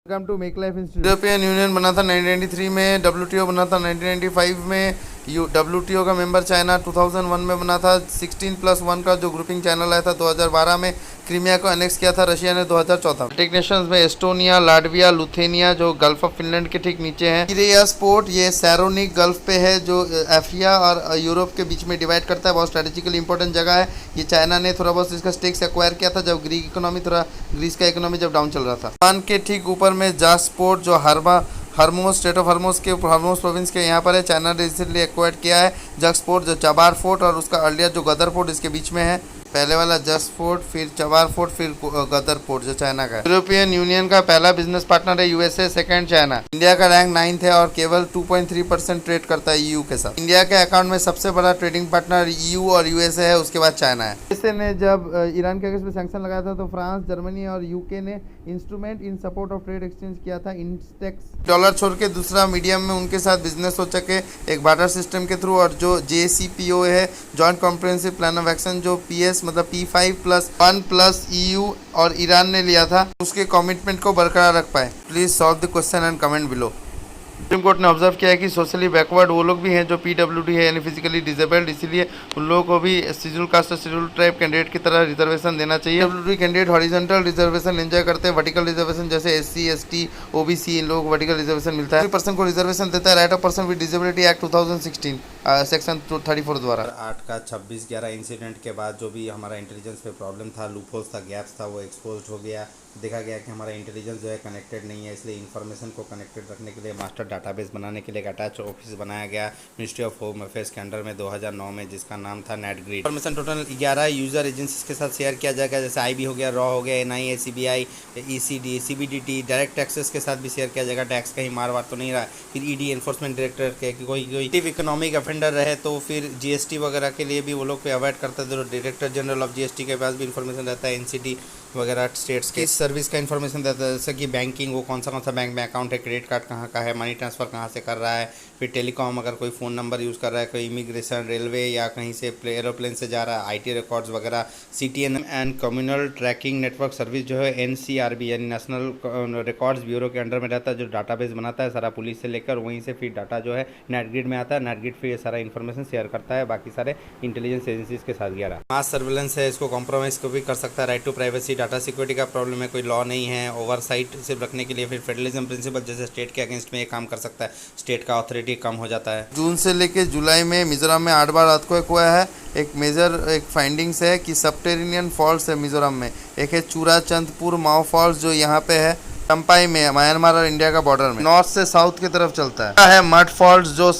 Welcome to make life institute. European Union बना था 1993 में, डब्ल्यूटीओ बना था 1995 में, डब्ल्यूटीओ का मेंबर चाइना 2001 में बना था। 16+1 का जो ग्रुपिंग चैनल आया था 2012 में। क्रीमिया को एनेक्स किया था रशिया ने 2014 में। बाल्टिक नेशंस में एस्टोनिया, लाटविया, लुथेनिया जो गल्फ ऑफ फिनलैंड के ठीक नीचे हैं। पिरेयस पोर्ट ये सैरोनिक गल्फ पे है जो एफ्रिका और यूरोप के बीच में डिवाइड करता है। बहुत स्ट्रेटेजिकली इंपॉर्टेंट जगह है। ये चाइना ने थोड़ा बहुत इसका स्टेक्स एक्वायर किया था जब ग्रीस का इकोनॉमी जब डाउन चल रहा था। ईरान के ठीक ऊपर में जास पोर्ट जो हरमोज स्टेट ऑफ हरमोज प्रोविंस के यहाँ पर है। चाइना ने रिसेंटली एक्वायर्ड किया है जक्स पोर्ट जो चबार फोर्ट और उसका अर्लियर जो गदर पोर्ट इसके बीच में है। पहले वाला जस्ट फोर्ट, फिर चबार फोर्ट, फिर गदर पोर्ट जो चाइना का है। यूरोपियन यूनियन का पहला बिजनेस पार्टनर है यूएसए, सेकंड चाइना। इंडिया का रैंक 9th है और केवल 2.3% ट्रेड करता है ईयू के साथ। इंडिया के अकाउंट में सबसे बड़ा ट्रेडिंग पार्टनर ईयू और यूएसए है, उसके बाद चाइना है। यूएसए ने जब ईरान के अगेंस्ट में सैंक्शन लगाया था तो फ्रांस, जर्मनी और यूके ने instrument in support of trade exchange किया था, इंस्टेक्स। डॉलर छोड़ के दूसरा मीडियम में उनके साथ बिजनेस हो सके एक बार्टर सिस्टम के थ्रू। और जो JCPO है, joint comprehensive plan of action, जो PS मतलब P5+1+ EU और ईरान ने लिया था, उसके कमिटमेंट को बरकरार रख पाए। Please solve the question and comment below. Supreme court ने ऑब्जर्व किया है कि सोशली बैकवर्ड वो लोग भी हैं जो PWD है यानी फिजिकली डिसेबल्ड, इसीलिए उन लोगों को भी शेड्यूल कास्ट और शेड्यूल ट्राइब कैंडिडेट की तरह रिजर्वेशन देना चाहिए। PWD candidate horizontal reservation enjoy करते हैं, वर्टिकल रिजर्वेशन जैसे SC ST OBC इन लोगों को वर्टिकल रिजर्वेशन मिलता है। पर्सन को रिजर्वेशन देता है right of person with disability act 2016 section 34 द्वारा। 8 का 26/11 इंसिडेंट के बाद जो भी हमारा इंटेलिजेंस पे प्रॉब्लम था, लूपहोल्स था, गैप्स था, वो एक्सपोज हो गया। देखा गया कि हमारा इंटेलिजेंस जो है कनेक्टेड नहीं है, इसलिए इन्फॉर्मेशन को कनेक्टेड रखने के लिए मास्टर डाटाबेस बनाने के लिए एक अटैच ऑफिस बनाया गया मिनिस्ट्री ऑफ होम अफेयर्स के अंडर में 2009 में, जिसका नाम था NATGRID. Information total 11 user agencies के साथ शेयर किया जाएगा, जैसे IB हो गया, रॉ हो गया, NIA, CBI, ECD, CBDT। Direct taxes के साथ भी शेयर किया जाएगा, टैक्स कहीं मार वार तो नहीं रहा। फिर ED एनफोर्समेंट डायरेक्टर के कोई इकोनॉमिक अफेंडर रहे तो फिर GST वगैरह के लिए भी वो लोग अवॉइड करते थे। डायरेक्टर जनरल ऑफ GST के पास भी इंफॉर्मेशन रहता है, NCT वगैरह स्टेट्स के सर्विस का इन्फॉर्मेशन रहता है, जैसे कि बैंकिंग, वो कौन सा बैंक में अकाउंट है, क्रेडिट कार्ड कहाँ का है, मनी ट्रांसफ़र कहाँ से कर रहा है। फिर टेलीकॉम, अगर कोई फ़ोन नंबर यूज़ कर रहा है, कोई इमिग्रेशन, रेलवे या कहीं से एरोप्लेन से जा रहा है, IT रिकॉर्ड्स वगैरह। CTN and communal tracking network service जो है NCRB यानी नेशनल रिकॉर्ड्स ब्यूरो के अंडर में रहता है, जो डाटाबेस बनाता है सारा पुलिस से लेकर, वहीं से फिर डाटा जो है नेटग्रिड में आता है। नेटग्रिड फिर ये सारा इन्फॉर्मेशन शेयर करता है बाकी सारे इंटेलिजेंस एजेंसीज के साथ। 11 मास सर्विलेंस है, इसको कॉम्प्रोमाइज़ को भी कर सकता है। Right to privacy, data security का प्रॉब्लम है, कोई लॉ नहीं है, ओवरसाइट सिर्फ रखने के लिए। फिर फेडरलिज्म प्रिंसिपल, जैसे स्टेट के अगेंस्ट में ये काम कर सकता है, स्टेट का अथॉरिटी कम हो जाता है। जून से लेके जुलाई में मिजोरम में 8 बार अर्थक्वेक हुआ है। एक फाइंडिंग्स है कि सबटेरिनियन फॉल्स है मिजोरम में। एक है चूराचंदपुर माओ फॉल्स जो यहाँ पे है चंपाई में, म्यांमार और इंडिया का बॉर्डर में, नॉर्थ से साउथ की तरफ चलता है। मड फॉल्स जो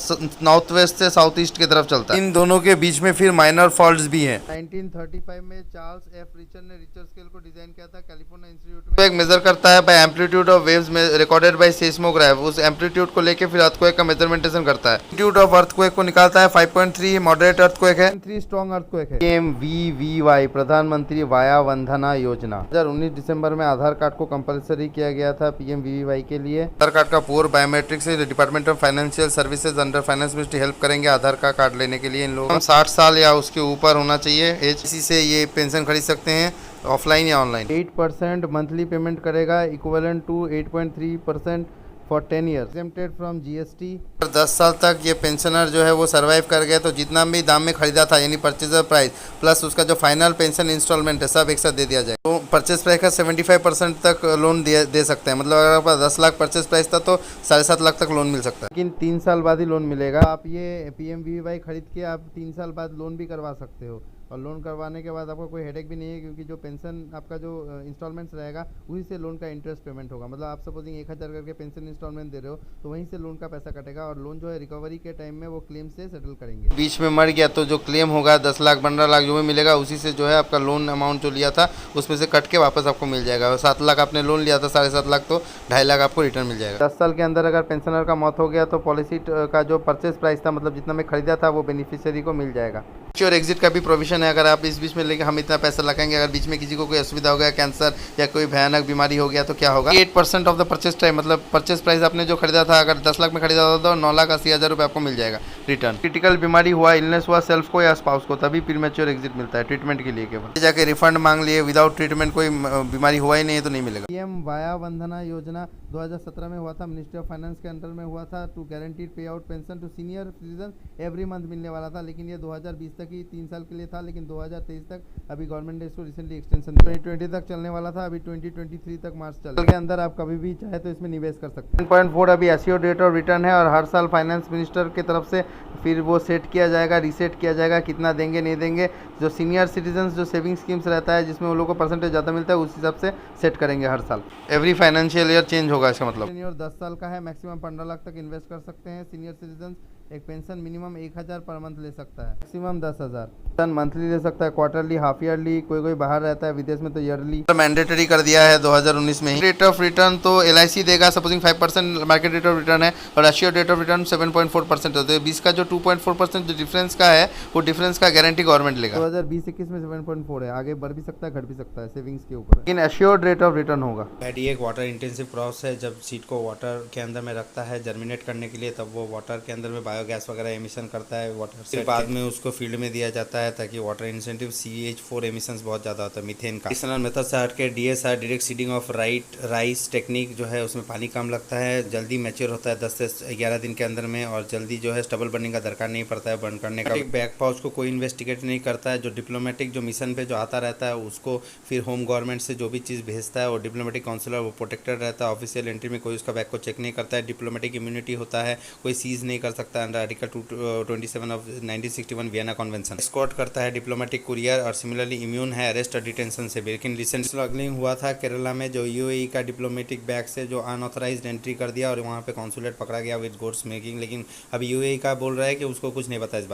नॉर्थ वेस्ट से साउथ ईस्ट की तरफ चलता है। इन दोनों के बीच में फिर माइनर फॉल्स भी हैं। 1935 में चार्ल्स F. रिचर ने रिचर स्केल को डिजाइन किया था कैलिफोर्निया इंस्टीट्यूट में। एक मेजर करता है by amplitude of waves recorded by seismograph. उस एम्पलीट्यूड को लेके फिर अर्थक्वेक का मेजरमेंटेशन करता है। एम्पलीट्यूड ऑफ अर्थक्वेक को निकालता है 5.3 मॉडरेट अर्थक्वेक है, 3 स्ट्रॉन्ग अर्थक्वेक है। PMVVY प्रधानमंत्री वाया वंदना योजना। 2019 दिसंबर में आधार कार्ड को कंपलसरी किया गया था PMVVY के लिए। आधार कार्ड का पूर्व बायोमेट्रिक से department of financial services under finance ministry help करेंगे आधार का कार्ड लेने के लिए। इन लोगों को 60 साल या उसके ऊपर होना चाहिए एज, इसी से ये पेंशन खरीद सकते हैं ऑफलाइन या ऑनलाइन। 8% मंथली पेमेंट करेगा, equivalent to 8.3% for 10 years, exempted from GST। 10 साल तक ये पेंशनर जो है वो सरवाइव कर गया तो जितना भी दाम में खरीदा था यानी परचेजर प्राइस प्लस उसका जो फाइनल पेंशन इंस्टॉलमेंट है सब एक साथ दे दिया जाए। तो परचेज प्राइस का 75% तक लोन दे सकते हैं। मतलब अगर आपका 10 लाख परचेज प्राइस था तो 7.5 लाख तक लोन मिल सकता है। लेकिन 3 साल बाद ही लोन मिलेगा। आप ये PMVVY खरीद के आप 3 साल बाद लोन भी करवा सकते हो, और लोन करवाने के बाद आपका कोई हेडेक भी नहीं है, क्योंकि जो पेंशन आपका जो इंस्टॉलमेंट्स रहेगा उसी से लोन का इंटरेस्ट पेमेंट होगा। मतलब आप सपोजिंग 1000 करके पेंशन इंस्टॉलमेंट दे रहे हो तो वहीं से लोन का पैसा कटेगा, और लोन जो है रिकवरी के टाइम में वो क्लेम से सेटल करेंगे। बीच में मर गया तो जो क्लेम होगा 10 लाख 15 लाख जो भी मिलेगा उसी से जो है आपका लोन अमाउंट जो लिया था उसमें से कट के वापस आपको मिल जाएगा। 7 लाख आपने लोन लिया था, 7.5 लाख तो 2.5 लाख आपको रिटर्न मिल जाएगा। 10 साल के अंदर अगर पेंशनर का मौत हो गया तो पॉलिसी का जो परचेज प्राइस था, मतलब जितना मैं खरीदा था, वो बेनिफिशियरी को मिल जाएगा। और एग्जिट का भी प्रोविजन है। अगर आप इस बीच में लेके हम इतना पैसा लगाएंगे, अगर बीच में किसी को कोई असुविधा हो गया, कैंसर या कोई भयानक बीमारी हो गया तो क्या होगा। 8% ऑफ द परचेज टाइम, मतलब परचेज प्राइस आपने जो खरीदा था, अगर 10 लाख में खरीदा था तो 9,80,000 रुपये आपको मिल जाएगा। रिटर्न। क्रिटिकल बीमारी हुआ, इलनेस हुआ सेल्फ को या स्पाउस को, तभी प्रीमेच्योर एग्जिट मिलता है ट्रीटमेंट के लिए केवल। जाके रिफंड मांग लिए, विदाउट ट्रीटमेंट कोई बीमारी हुआ ही नहीं है तो नहीं मिलेगा। पीएम वाया वंदना योजना 2017 में हुआ था, मिनिस्ट्री ऑफ फाइनेंस के अंडर में हुआ था। To guaranteed pay out pension to senior citizen every month मिलने वाला था, लेकिन ये 2020 तक ही 3 साल के लिए था, लेकिन 2023 तक अभी गवर्नमेंट ने इसको रिसेंटली एक्सटेंशन 2020 तक चलने वाला था, अभी 2023 तक मार्च चल के अंदर आप कभी भी चाहे तो इसमें निवेश कर सकते हैं। 1.4 अभी एश्योर्ड रेट ऑफ रिटर्न है और हर साल फाइनेंस मिनिस्टर की तरफ से फिर वो सेट किया जाएगा, रीसेट किया जाएगा, कितना देंगे नहीं देंगे। जो सीनियर सिटीजन जो सेविंग स्कीम्स रहता है जिसमें वो लोगों को परसेंटेज ज़्यादा मिलता है, उस हिसाब से सेट करेंगे हर साल। एवरी फाइनेंशियल ईयर चेंज होगा इसका मतलब। सीनियर 10 साल का है, मैक्सिमम 15 लाख तक इन्वेस्ट कर सकते हैं सीनियर सिटीजन। एक पेंशन मिनिमम 1000 पर मंथ ले सकता है, मैक्सिमम 10,000 मंथली ले सकता है, क्वार्टरली, हाफ ईयरली, कोई बाहर रहता है विदेश में तो ईयरली। मैंडेटरी कर दिया है 2019 में ही। रेट ऑफ रिटर्न तो LIC देगा, supposing 5% market rate of return है और एश्योर्ड रेट ऑफ रिटर्न 7.4% होता है। 20 का जो 2.4% जो डिफरेंस का है, वो डिफरेंस का गारंटी गवर्नमेंट लेगा। 2020-21 में 7.4 है, आगे बढ़ भी सकता है घट भी सकता है, सेविंग्स के ऊपर, लेकिन एश्योर्ड रेट ऑफ रिटर्न होगा। पैडी एक वाटर इंटेंसिव प्रोसेस है, जब सीड को वाटर के अंदर में रखता है जर्मिनेट करने के लिए, तब वो वाटर के अंदर में बायोगैस वगैरह एमिशन करता है वाटर से, बाद में उसको फील्ड में दिया जाता है ताकि वाटर इंसेंटिव CH4 एमिशंस बहुत ज़्यादा होता है मीथेन का। ट्रेडिशनल मेथड से हट के DSR direct seeding of rice technique जो है उसमें पानी कम लगता है, जल्दी मैच्योर होता है 10 से 11 दिन के अंदर में, और जल्दी जो है स्टबल बर्निंग का दरकार नहीं पड़ता है बर्न करने का। बैक पाउच को कोई इन्वेस्टिगेट नहीं करता है, जो डिप्लोमेटिक जो मिशन पे जो आता रहता है उसको फिर होम गवर्नमेंट से जो भी चीज़ भेजता है वो डिप्लोमेटिक काउंसिलर वो प्रोटेक्टेड रहता है। ऑफिशियल एंट्री में कोई उसका बैग को चेक नहीं करता है, डिप्लोमेटिक इम्यूनिटी होता है, कोई सीज नहीं कर सकता under article 27 of 1961 Vienna convention. Escort करता है डिप्लोमेटिक कुरियर और सिमिलरली इम्यून है अरेस्ट और डिटेंशन से। लेकिन रिसेंट स्मगलिंग हुआ था केरला में, जो UAE का डिप्लोमेटिक बैग से जो अनऑथराइज्ड एंट्री कर दिया और वहाँ पे कॉन्सुलेट पकड़ा गया विद गुड्स मेकिंग, लेकिन अब UAE का बोल रहा है कि उसको कुछ नहीं पता इस बात।